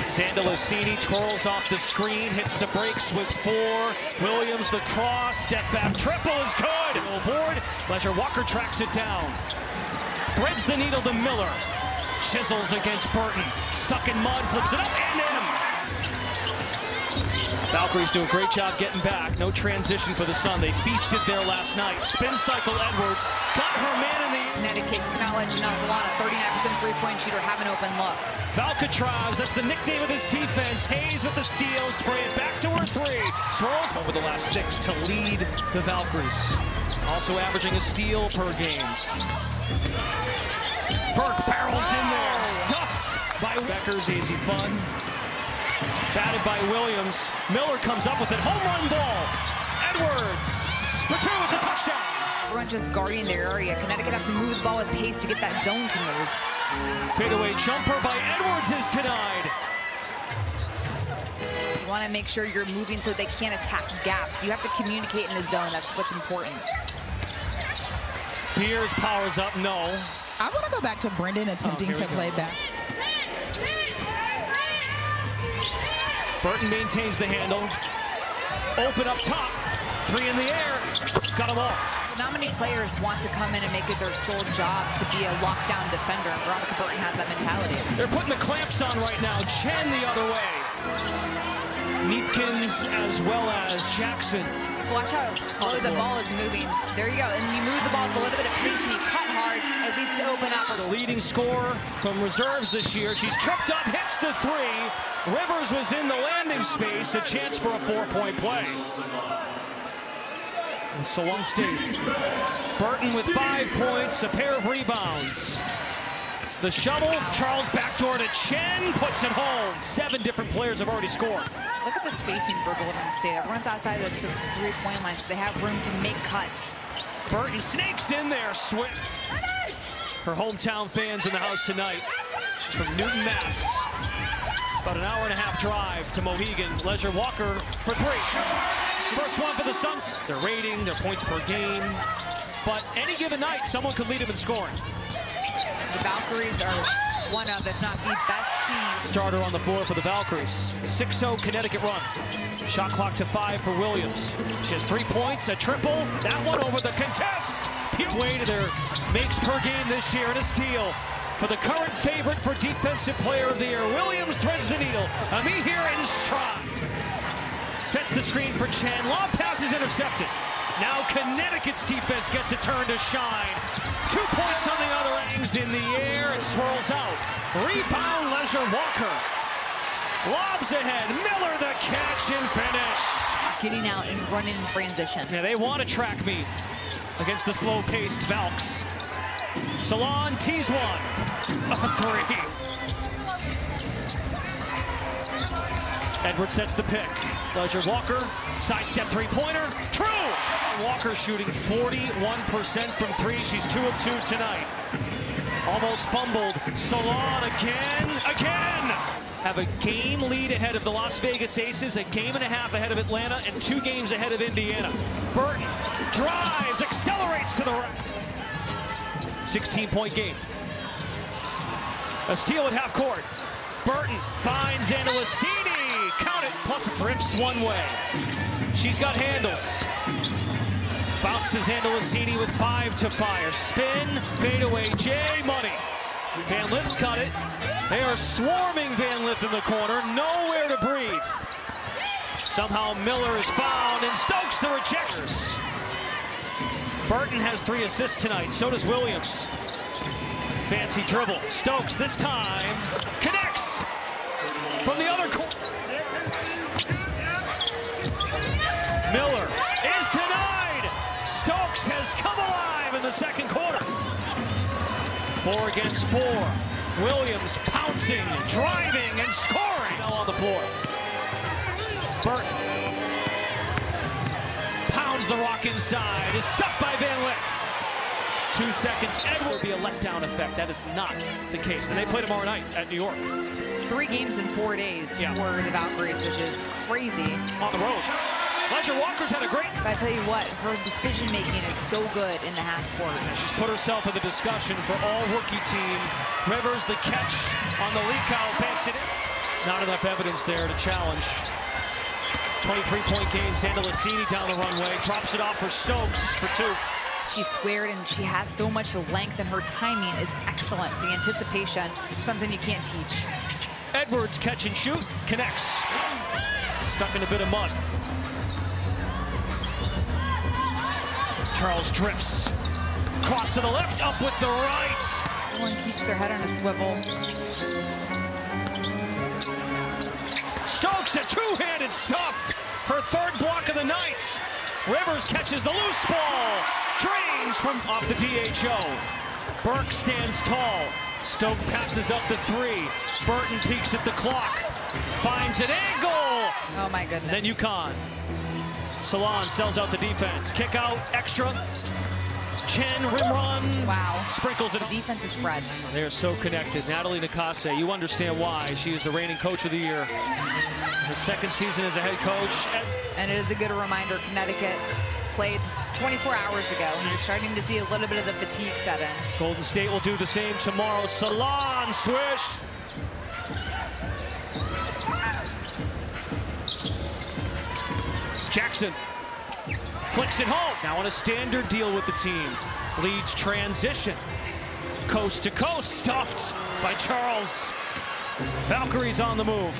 Zandalicini twirls off the screen, hits the brakes with 4. Williams the cross, step back triple is good. Board, Leisure Walker tracks it down. Threads the needle to Miller. Chisels against Burton. Stuck in mud, flips it up and in. Valkyries do a great job getting back. No transition for the Sun. They feasted there last night. Spin cycle Edwards. Got her man in the... Connecticut cannot let Janelle Solana, 39% three-point shooter, have an open look. Valkyries, that's the nickname of this defense. Hayes with the steal. Spray it back to her 3. Swirls over the last 6 to lead the Valkyries. Also averaging a steal per game. Burke barrels in there. Stuffed by Becker's easy fun. Batted by Williams. Miller comes up with it. Home run ball. Edwards for 2. It's a touchdown. Everyone just guarding their area. Connecticut has to move the ball with pace to get that zone to move. Fadeaway jumper by Edwards is denied. You want to make sure you're moving so they can't attack gaps. You have to communicate in the zone. That's what's important. Beers powers up. No. I want to go back to Brendan attempting to play back. Burton maintains the handle. Open up top. 3 in the air. Got them all. Not many players want to come in and make it their sole job to be a lockdown defender, and Veronica Burton has that mentality. They're putting the clamps on right now. Chen the other way. Neepkins as well as Jackson. Watch how slow the ball is moving. There you go. And you move the ball with a little bit of pace and you cut hard. It leads to open up. The leading scorer from reserves this year. She's tripped up, hits the 3. Rivers was in the landing space. A chance for a 4-point play. And Salon State. Burton with 5 points, a pair of rebounds. The shuttle, Charles backdoor to Chen, puts it home. 7 different players have already scored. Look at the spacing for Golden State. Everyone's outside the 3-point line, so they have room to make cuts. Burton snakes in there, Swift. Her hometown fans in the house tonight. She's from Newton, Mass. It's about an hour-and-a-half drive to Mohegan. Leisure Walker for 3. First one for the Sun. Their rating, their points per game. But any given night, someone could lead them in scoring. The Valkyries are one of, if not the best team. Starter on the floor for the Valkyries. 6-0 Connecticut run. Shot clock to 5 for Williams. She has 3 points, a triple. That one over the contest. Way to their makes per game this year and a steal. For the current favorite for Defensive Player of the Year, Williams threads the needle. Amihir in stride. Sets the screen for Chen. Lob pass is intercepted. Now Connecticut's defense gets a turn to shine. 2 points on the other ends in the air. It swirls out. Rebound, Leisure Walker. Lobs ahead. Miller the catch and finish. Getting out and running in transition. Yeah, they want to track meet against the slow-paced Valks. Salon tees 1. A 3. Edwards sets the pick. Leisure Walker, sidestep 3-pointer, true! Walker shooting 41% from 3. She's 2 of 2 tonight. Almost fumbled. Salon again! Have a game lead ahead of the Las Vegas Aces, a game and a half ahead of Atlanta, and 2 games ahead of Indiana. Burton drives, accelerates to the right. 16-point game. A steal at half court. Burton finds Zandalicini. Count it, plus drifts one way. She's got handles. Bounce to Zandalicini with 5 to fire. Spin, fadeaway, J Money. Van Lith's cut it. They are swarming Van Lith in the corner. Nowhere to breathe. Somehow Miller is found and Stokes the rejections. Burton has 3 assists tonight. So does Williams. Fancy dribble. Stokes this time connects from the other corner. Miller is denied. Stokes has come alive in the second quarter. 4 against 4. Williams pouncing, driving, and scoring on the floor. Burton pounds the rock inside. Is stuffed by Van Lith. 2 seconds. Edward will be a letdown effect. That is not the case. And they play tomorrow night at New York. 3 games in 4 days for the Valkyries, which is crazy. On the road. Leisure Walker's had a great... But I tell you what, her decision-making is so good in the half court. She's put herself in the discussion for all rookie team. Rivers, the catch on the leak out, banks it in. Not enough evidence there to challenge. 23-point game. Sandalissini down the runway. Drops it off for Stokes for 2. She's squared and she has so much length, and her timing is excellent. The anticipation, something you can't teach. Edwards catch and shoot. Connects. Stuck in a bit of mud. Charles drifts. Cross to the left, up with the right. Everyone keeps their head on a swivel. Stokes, a two-handed stuff. Her 3rd block of the night. Rivers catches the loose ball. Drains from off the DHO. Burke stands tall. Stoke passes up to 3. Burton peeks at the clock. Finds an angle. Oh my goodness. Then UConn. Salon sells out the defense. Kick out, extra. Chen, rim run. Wow. Sprinkles it. Defense is spread. They're so connected. Natalie Nakase, you understand why. She is the reigning coach of the year. Her 2nd season as a head coach. And it is a good reminder, Connecticut played 24 hours ago, and you're starting to see a little bit of the fatigue set in. Golden State will do the same tomorrow. Salon, swish. Jackson flicks it home. Now on a standard deal with the team. Leads transition. Coast to coast, stuffed by Charles. Valkyries on the move.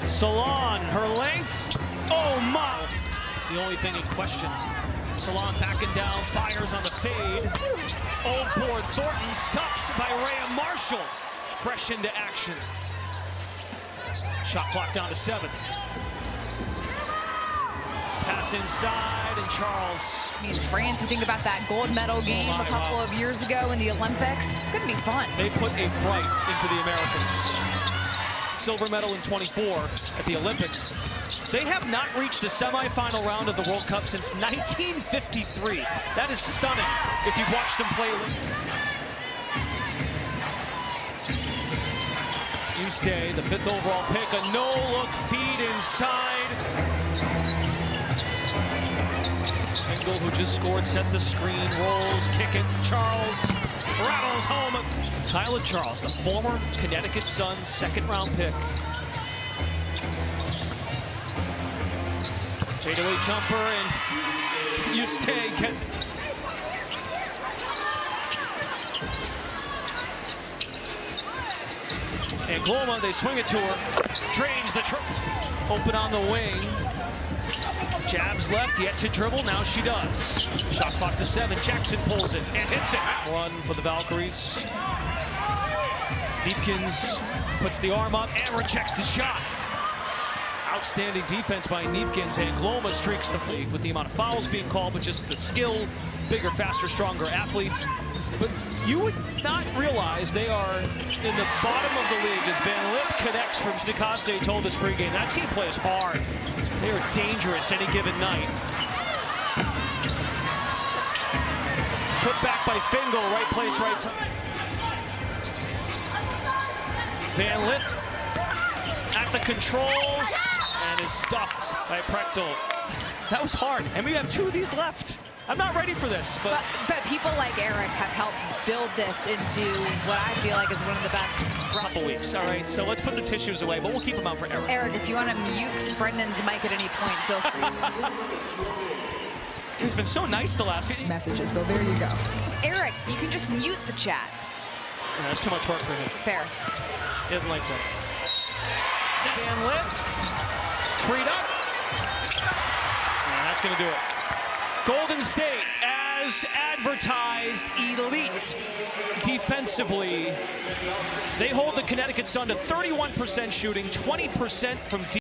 Salon, her length. Oh my. The only thing in question. Salon backing down, fires on the fade. Old board Thornton stuffed by Rhea Marshall. Fresh into action. Shot clock down to 7. Pass inside, and Charles. I mean, France, you think about that gold medal game a couple of years ago in the Olympics. It's going to be fun. They put a fright into the Americans. Silver medal in 24 at the Olympics. They have not reached the semifinal round of the World Cup since 1953. That is stunning if you've watched them play. Stay, the 5th overall pick, a no-look feed inside. Engel, who just scored, set the screen, rolls, kick it. Charles rattles home. Kyla Charles, the former Connecticut Sun 2nd-round pick. Fadeaway jumper, and you stay. Gets it. And Gloma, they swing it to her. Drains the open on the wing. Jabs left, yet to dribble. Now she does. Shot clock to 7. Jackson pulls it and hits it. Run for the Valkyries. Neepkins puts the arm up and rejects the shot. Outstanding defense by Neepkins, and Gloma streaks the league with the amount of fouls being called, but just the skill, bigger, faster, stronger athletes. But you would not realize they are in the bottom of the league as Van Lith connects from Nakase told us pregame. That team plays hard. They are dangerous any given night. Put back by Fingal, right place, right time. Van Lith at the controls and is stuffed by Prechtel. That was hard, and we have 2 of these left. I'm not ready for this, but people like Eric have helped build this into what I feel like is one of the best. Couple weeks, all right. So let's put the tissues away, but we'll keep them out for Eric. Eric, if you want to mute Brendan's mic at any point, feel free. He's been so nice the last few messages, so there you go. Eric, you can just mute the chat. Yeah, that's too much work for him. Fair. He doesn't like that. Van Lith, freed up, and that's going to do it. Golden State, as advertised, elite defensively. They hold the Connecticut Sun to 31% shooting, 20% from deep.